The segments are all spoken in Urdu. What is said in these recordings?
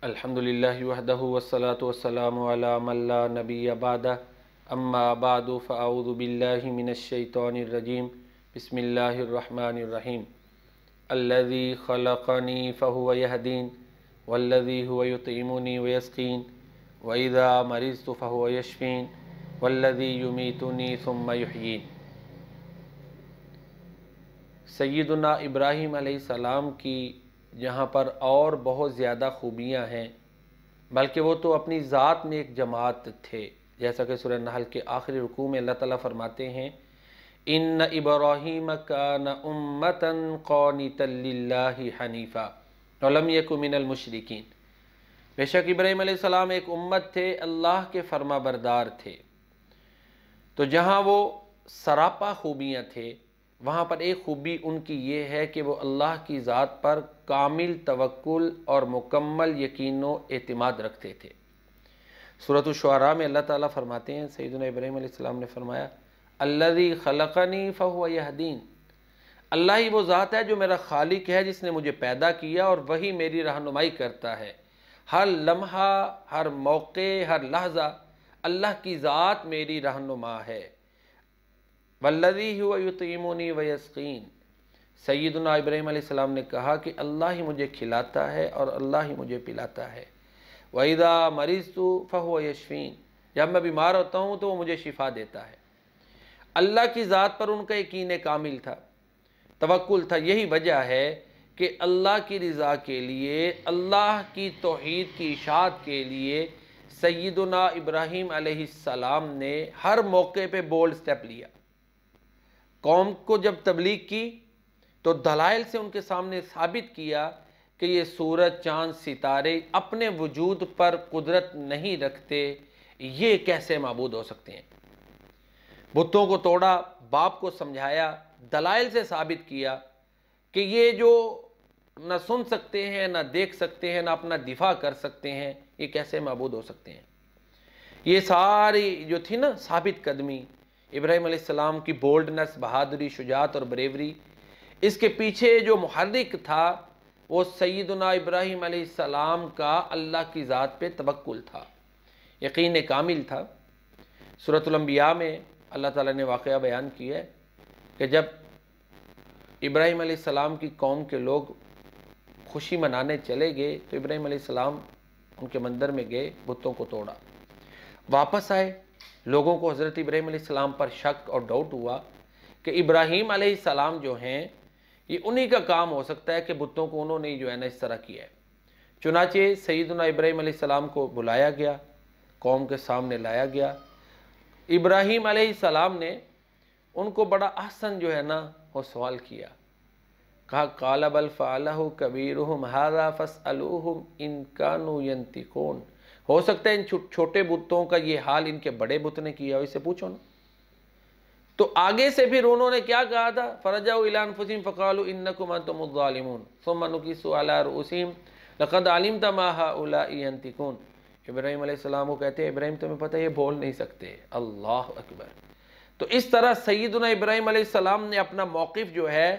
الحمدللہ وحدہ والصلاة والسلام علی من لا نبی بعدہ اما بعد فاعوذ باللہ من الشیطان الرجیم بسم اللہ الرحمن الرحیم الذی خلقنی فہو یہدین والذی هو یطعمنی ویسقین وإذا مرضت فهو یشفین والذی یمیتنی ثم یحیین۔ سیدنا ابراہیم علیہ السلام کی جہاں پر اور بہت زیادہ خوبیاں ہیں، بلکہ وہ تو اپنی ذات میں ایک جماعت تھے، جیسا کہ سورہ نحل کے آخری رکوع میں اللہ تعالیٰ فرماتے ہیں ان ابراہیم کان امتا قانتا للہ حنیفا ولم یک من المشرکین۔ بے شک ابراہیم علیہ السلام ایک امت تھے، اللہ کے فرما بردار تھے۔ تو جہاں وہ سراپا خوبیاں تھے، وہاں پر ایک خوبی ان کی یہ ہے کہ وہ اللہ کی ذات پر کامل توکل اور مکمل یقین و اعتماد رکھتے تھے۔ سورۃ الشعراء میں اللہ تعالیٰ فرماتے ہیں، سیدنا ابراہیم علیہ السلام نے فرمایا الذی خلقنی فہو یہدین، اللہ ہی وہ ذات ہے جو میرا خالق ہے، جس نے مجھے پیدا کیا اور وہی میری رہنمائی کرتا ہے۔ ہر لمحہ، ہر موقع، ہر لحظہ اللہ کی ذات میری رہنما ہے۔ والذی هو یطعمنی ویسقین، سیدنا ابراہیم علیہ السلام نے کہا کہ اللہ ہی مجھے کھلاتا ہے اور اللہ ہی مجھے پلاتا ہے۔ وَإِذَا مَرِضْتُ فَهُوَ یشفین، جب میں بیمار ہوتا ہوں تو وہ مجھے شفا دیتا ہے۔ اللہ کی ذات پر ان کا یقین کامل تھا، توکل تھا۔ یہی وجہ ہے کہ اللہ کی رضا کے لیے، اللہ کی توحید کی اشاعت کے لیے سیدنا ابراہیم علیہ السلام نے ہر موقع پہ بولڈ سٹیپ لیا۔ قوم کو جب تبلیغ کی تو دلائل سے ان کے سامنے ثابت کیا کہ یہ سورج، چاند، ستارے اپنے وجود پر قدرت نہیں رکھتے، یہ کیسے معبود ہو سکتے ہیں۔ بتوں کو توڑا، باپ کو سمجھایا، دلائل سے ثابت کیا کہ یہ جو نہ سن سکتے ہیں، نہ دیکھ سکتے ہیں، نہ اپنا دفاع کر سکتے ہیں، یہ کیسے معبود ہو سکتے ہیں۔ یہ ساری جو تھی نا ثابت قدمی، ابراہیم علیہ السلام کی بولڈنس، بہادری، شجاعت اور بریوری، اس کے پیچھے جو محرک تھا وہ سیدنا ابراہیم علیہ السلام کا اللہ کی ذات پہ توکل تھا، یقین کامل تھا۔ سورۃ الانبیاء میں اللہ تعالیٰ نے واقعہ بیان کیا ہے کہ جب ابراہیم علیہ السلام کی قوم کے لوگ خوشی منانے چلے گئے تو ابراہیم علیہ السلام ان کے مندر میں گئے، بتوں کو توڑا، واپس آئے۔ لوگوں کو حضرت ابراہیم علیہ السلام پر شک اور ڈاؤٹ ہوا کہ ابراہیم علیہ السلام جو ہیں یہ انہی کا کام ہو سکتا ہے کہ بتوں کو انہوں نے جو ہے نا اس طرح کیا ہے۔ چنانچہ سیدنا ابراہیم علیہ السلام کو بلایا گیا، قوم کے سامنے لایا گیا۔ ابراہیم علیہ السلام نے ان کو بڑا احسن جو ہے نا وہ سوال کیا، کہا قال بل فعلہ کبیرہم ھذا فاسألوہم ان کانوا ینطقون، ہو سکتا ہے ان چھوٹے بتوں کا یہ حال ان کے بڑے بت نے کیا ہو، اس سے پوچھو نا۔ تو آگے سے پھر انہوں نے کیا کہا تھا، فرجعوا الی انفسہم فقالوا انکم انتم الظالمون ثم نکسوا علی رؤوسہم لقد علمت ما ھؤلاء ینطقون۔ ابراہیم علیہ السلام کو کہتے ہیں ابراہیم تمہیں پتہ ہے یہ بول نہیں سکتے، اللہ اکبر۔ تو اس طرح سیدنا ابراہیم علیہ السلام نے اپنا موقف جو ہے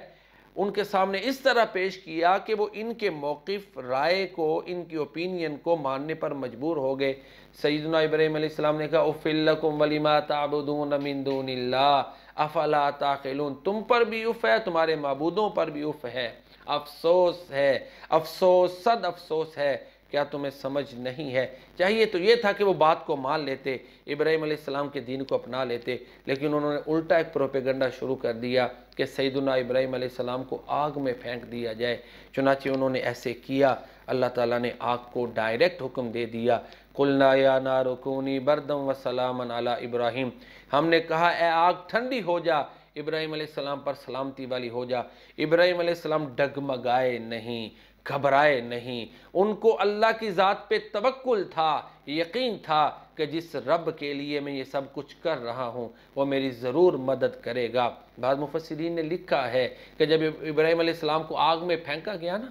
ان کے سامنے اس طرح پیش کیا کہ وہ ان کے موقف، رائے کو، ان کی اوپینین کو ماننے پر مجبور ہو گئے۔ سیدنا ابراہیم علیہ السلام نے کہا اف لکم ولما تعبدون من دون اللہ افلا تعقلون، تم پر بھی اف ہے، تمہارے معبودوں پر بھی اف ہے، افسوس ہے، افسوس صد افسوس ہے، کیا تمہیں سمجھ نہیں ہے۔ چاہیے تو یہ تھا کہ وہ بات کو مان لیتے، ابراہیم علیہ السلام کے دین کو اپنا لیتے، لیکن انہوں نے الٹا ایک پروپیگنڈا شروع کر دیا کہ سیدنا ابراہیم علیہ السلام کو آگ میں پھینک دیا جائے۔ چنانچہ انہوں نے ایسے کیا، اللہ تعالیٰ نے آگ کو ڈائریکٹ حکم دے دیا، قلنا یا نار کونی بردا وسلاما علی ابراہیم، ہم نے کہا اے آگ ٹھنڈی ہو جا، ابراہیم علیہ السلام پر سلامتی والی ہو جا۔ ابراہیم علیہ السلام ڈگمگائے نہیں، گھبرائے نہیں، ان کو اللہ کی ذات پہ توکل تھا، یقین تھا کہ جس رب کے لیے میں یہ سب کچھ کر رہا ہوں وہ میری ضرور مدد کرے گا۔ بعض مفسرین نے لکھا ہے کہ جب ابراہیم علیہ السلام کو آگ میں پھینکا گیا نا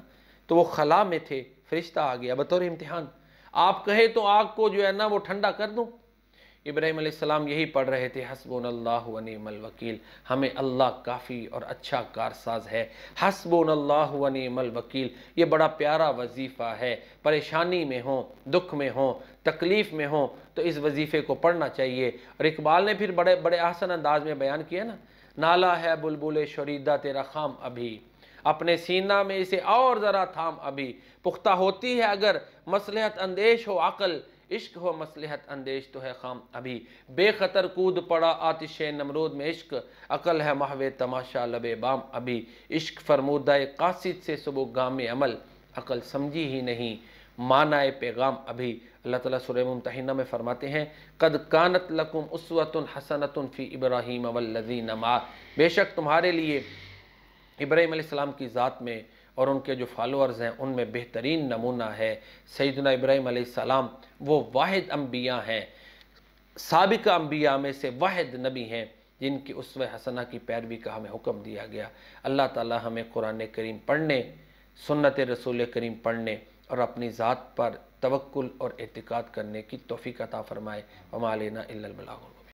تو وہ خلا میں تھے، فرشتہ آ گیا بطور امتحان، آپ کہیں تو آگ کو جو ہے نا وہ ٹھنڈا کر دوں۔ ابراہیم علیہ السلام یہی پڑھ رہے تھے، حسبنا و نعم الوکیل، ہمیں اللہ کافی اور اچھا کارساز ہے، حسبنا و نعم الوکیل۔ یہ بڑا پیارا وظیفہ ہے، پریشانی میں ہوں، دکھ میں ہوں، تکلیف میں ہوں تو اس وظیفے کو پڑھنا چاہیے۔ اور اقبال نے پھر بڑے بڑے احسن انداز میں بیان کیا نا، نالا ہے بلبل شریدہ تیرا خام ابھی، اپنے سینہ میں اسے اور ذرا تھام ابھی، پختہ ہوتی ہے اگر مصلحت اندیش ہو عقل، عشق ہو مصلحت اندیش تو ہے خام ابھی، بے خطر کود پڑا آتش نمرود میں عشق، عقل ہے محو تماشا لب بام ابھی، عشق فرمودہ قاصد سے صبح گام عمل، عقل سمجھی ہی نہیں معنی پیغام ابھی۔ اللہ تعالیٰ سورہ ممتحنہ میں فرماتے ہیں، قد کانت لکم اسوۃ حسنۃ فی ابراہیم والذین معہ، بے شک تمہارے لیے ابراہیم علیہ السلام کی ذات میں اور ان کے جو فالورز ہیں ان میں بہترین نمونہ ہے۔ سیدنا ابراہیم علیہ السلام وہ واحد انبیاء ہیں، سابقہ انبیاء میں سے واحد نبی ہیں جن کی اسوہ حسنہ کی پیروی کا ہمیں حکم دیا گیا۔ اللہ تعالیٰ ہمیں قرآن کریم پڑھنے، سنت رسول کریم پڑھنے اور اپنی ذات پر توکل اور اعتقاد کرنے کی توفیق عطا فرمائے۔ وما علینا الا البلاغ۔